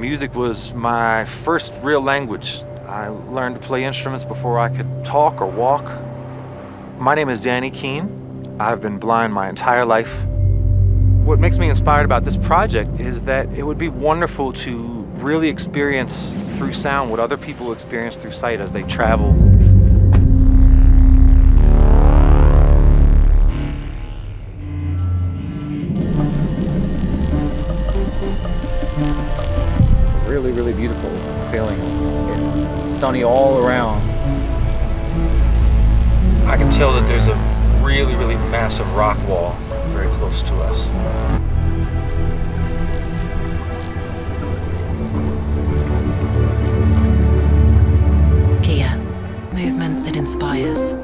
Music was my first real language. I learned to play instruments before I could talk or walk. My name is Danny Kean. I've been blind my entire life. What makes me inspired about this project is that it would be wonderful to really experience through sound what other people experience through sight as they travel. It's a really, really beautiful feeling. It's sunny all around. I can tell that there's a really, really massive rock wall very close to us. Kia, movement that inspires.